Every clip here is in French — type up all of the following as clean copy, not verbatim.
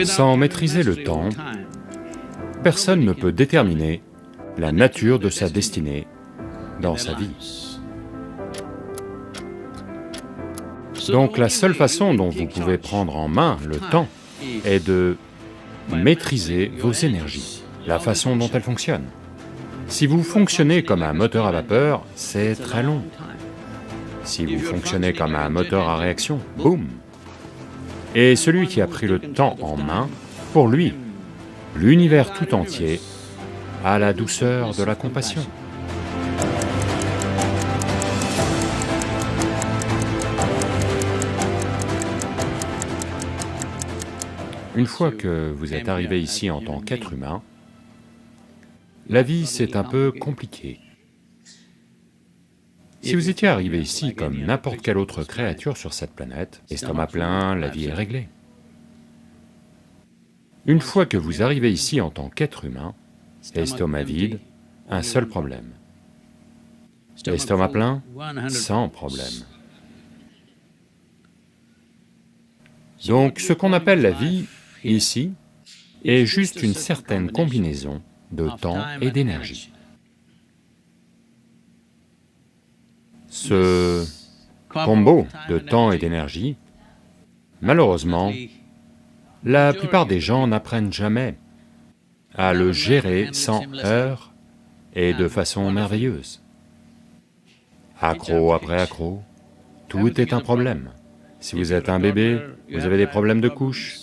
Sans maîtriser le temps, personne ne peut déterminer la nature de sa destinée dans sa vie. Donc la seule façon dont vous pouvez prendre en main le temps est de maîtriser vos énergies, la façon dont elles fonctionnent. Si vous fonctionnez comme un moteur à vapeur, c'est très long. Si vous fonctionnez comme un moteur à réaction, boum! Et celui qui a pris le temps en main, pour lui, l'univers tout entier a la douceur de la compassion. Une fois que vous êtes arrivé ici en tant qu'être humain, la vie c'est un peu compliqué. Si vous étiez arrivé ici comme n'importe quelle autre créature sur cette planète, estomac plein, la vie est réglée. Une fois que vous arrivez ici en tant qu'être humain, estomac vide, un seul problème. Estomac plein, sans problème. Donc ce qu'on appelle la vie, ici, est juste une certaine combinaison de temps et d'énergie. Ce combo de temps et d'énergie, malheureusement, la plupart des gens n'apprennent jamais à le gérer sans heurts et de façon merveilleuse. Accro après accro, tout est un problème. Si vous êtes un bébé, vous avez des problèmes de couche.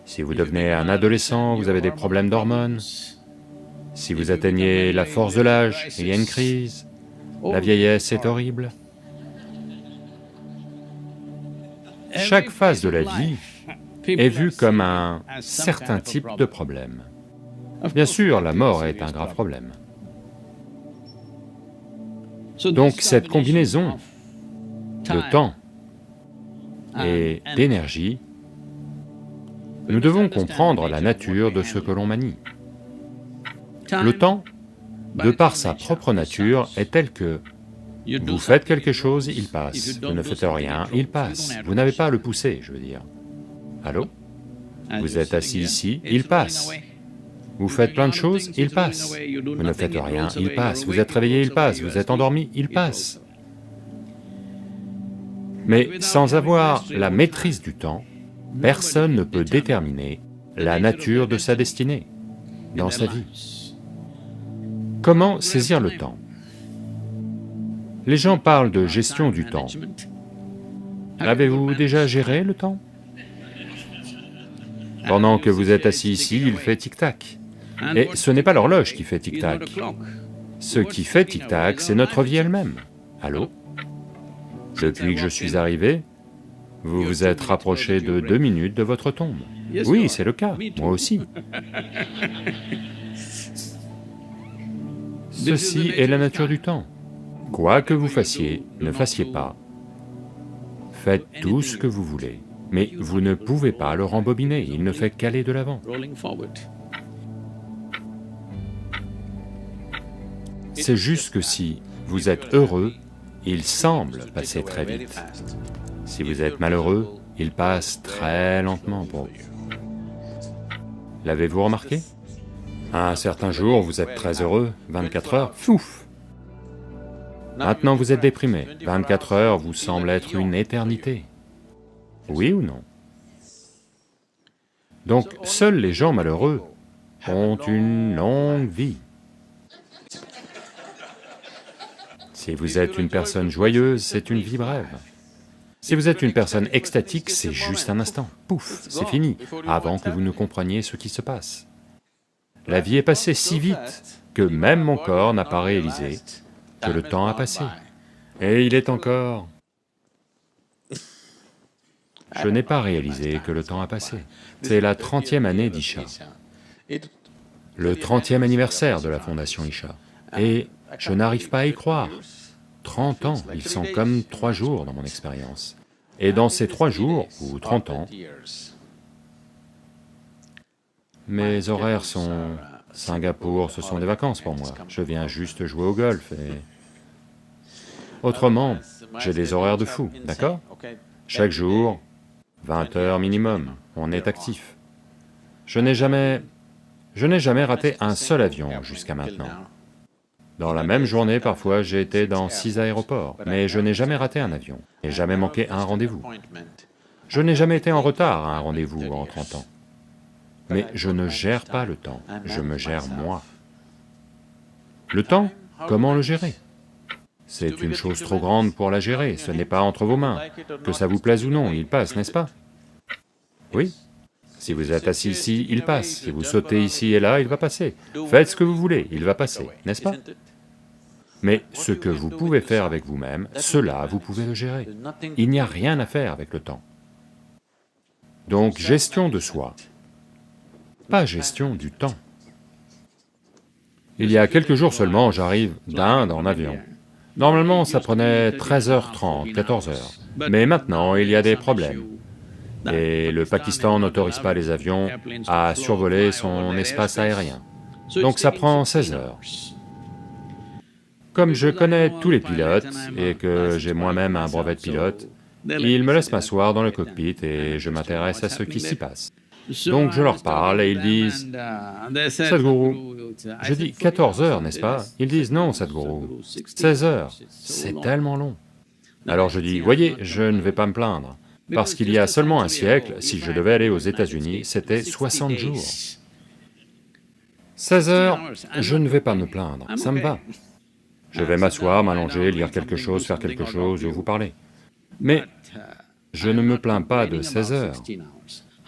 Si vous devenez un adolescent, vous avez des problèmes d'hormones. Si vous atteignez la force de l'âge, il y a une crise. La vieillesse est horrible. Chaque phase de la vie est vue comme un certain type de problème. Bien sûr, la mort est un grave problème. Donc cette combinaison de temps et d'énergie, nous devons comprendre la nature de ce que l'on manie. Le temps, de par sa propre nature, est tel que vous faites quelque chose, il passe, vous ne faites rien, il passe, vous n'avez pas à le pousser, je veux dire. Allô? Vous êtes assis ici, il passe. Vous faites plein de choses, il passe. Vous ne faites rien, il passe. Vous êtes réveillé, il passe. Vous êtes endormi, il passe. Mais sans avoir la maîtrise du temps, personne ne peut déterminer la nature de sa destinée dans sa vie. Comment saisir le temps? Les gens parlent de gestion du temps. Avez-vous déjà géré le temps? Pendant que vous êtes assis ici, il fait tic-tac. Et ce n'est pas l'horloge qui fait tic-tac. Ce qui fait tic-tac, c'est notre vie elle-même. Allô? Depuis que je suis arrivé, vous vous êtes rapproché de 2 minutes de votre tombe. Oui, c'est le cas, moi aussi. Ceci est la nature du temps. Quoi que vous fassiez, ne fassiez pas. Faites tout ce que vous voulez, mais vous ne pouvez pas le rembobiner, il ne fait qu'aller de l'avant. C'est juste que si vous êtes heureux, il semble passer très vite. Si vous êtes malheureux, il passe très lentement pour vous. L'avez-vous remarqué? Un certain jour, vous êtes très heureux, 24 heures, fouf! Maintenant vous êtes déprimé, 24 heures vous semblent être une éternité. Oui ou non? Donc seuls les gens malheureux ont une longue vie. Si vous êtes une personne joyeuse, c'est une vie brève. Si vous êtes une personne extatique, c'est juste un instant, pouf, c'est fini, avant que vous ne compreniez ce qui se passe. La vie est passée si vite que même mon corps n'a pas réalisé que le temps a passé. Et il est encore... Je n'ai pas réalisé que le temps a passé. C'est la 30e année d'Isha, le 30e anniversaire de la fondation Isha. Et je n'arrive pas à y croire. 30 ans, ils sont comme 3 jours dans mon expérience. Et dans ces 3 jours, ou 30 ans, mes horaires sont... Singapour, ce sont des vacances pour moi. Je viens juste jouer au golf et... Autrement, j'ai des horaires de fou, d'accord? Chaque jour, 20 heures minimum, on est actif. Je n'ai jamais raté un seul avion jusqu'à maintenant. Dans la même journée, parfois, j'ai été dans 6 aéroports, mais je n'ai jamais raté un avion, et jamais manqué un rendez-vous. Je n'ai jamais été en retard à un rendez-vous en 30 ans. Mais je ne gère pas le temps, je me gère moi. Le temps, comment le gérer? C'est une chose trop grande pour la gérer, ce n'est pas entre vos mains. Que ça vous plaise ou non, il passe, n'est-ce pas? Oui. Si vous êtes assis ici, il passe, si vous sautez ici et là, il va passer. Faites ce que vous voulez, il va passer, n'est-ce pas? Mais ce que vous pouvez faire avec vous-même, cela, vous pouvez le gérer. Il n'y a rien à faire avec le temps. Donc, gestion de soi, pas gestion du temps. Il y a quelques jours seulement, j'arrive d'Inde en avion. Normalement, ça prenait 13h30, 14h, mais maintenant, il y a des problèmes. Et le Pakistan n'autorise pas les avions à survoler son espace aérien. Donc ça prend 16 heures. Comme je connais tous les pilotes et que j'ai moi-même un brevet de pilote, ils me laissent m'asseoir dans le cockpit et je m'intéresse à ce qui s'y passe. Donc je leur parle et ils disent, « Sadhguru, je dis 14 heures, n'est-ce pas ?» Ils disent, « Non, Sadhguru, 16 heures, c'est tellement long. » Alors je dis, « Voyez, je ne vais pas me plaindre, parce qu'il y a seulement un siècle, si je devais aller aux États-Unis, c'était 60 jours. 16 heures, je ne vais pas me plaindre, ça me va. Je vais m'asseoir, m'allonger, lire quelque chose, faire quelque chose ou vous parler. Mais je ne me plains pas de 16 heures.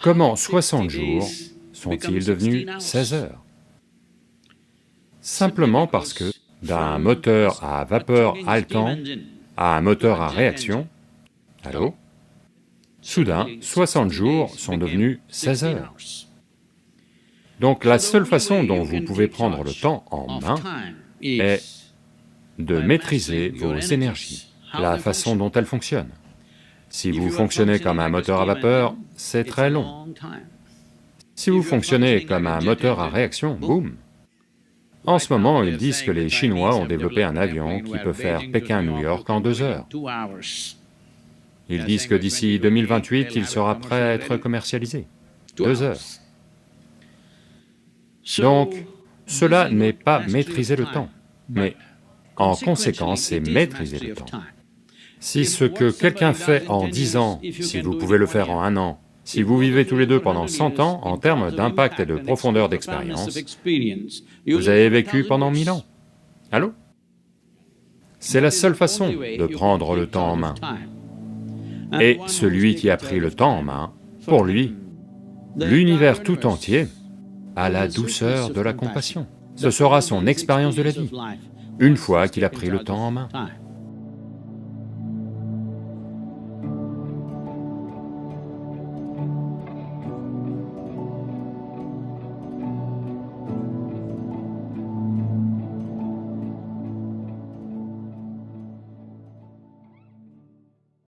Comment 60 jours sont-ils devenus 16 heures? Simplement parce que d'un moteur à vapeur haletant à un moteur à réaction, allô? Soudain, 60 jours sont devenus 16 heures. Donc la seule façon dont vous pouvez prendre le temps en main est de maîtriser vos énergies, la façon dont elles fonctionnent. Si vous fonctionnez comme un moteur à vapeur, c'est très long. Si vous fonctionnez comme un moteur à réaction, boum. En ce moment, ils disent que les Chinois ont développé un avion qui peut faire Pékin-New York en 2 heures. Ils disent que d'ici 2028, il sera prêt à être commercialisé. 2 heures. Donc, cela n'est pas maîtriser le temps, mais en conséquence, c'est maîtriser le temps. Si ce que quelqu'un fait en 10 ans, si vous pouvez le faire en 1 an, si vous vivez tous les deux pendant 100 ans, en termes d'impact et de profondeur d'expérience, vous avez vécu pendant 1000 ans. Allô? C'est la seule façon de prendre le temps en main. Et celui qui a pris le temps en main, pour lui, l'univers tout entier a la douceur de la compassion. Ce sera son expérience de la vie, une fois qu'il a pris le temps en main.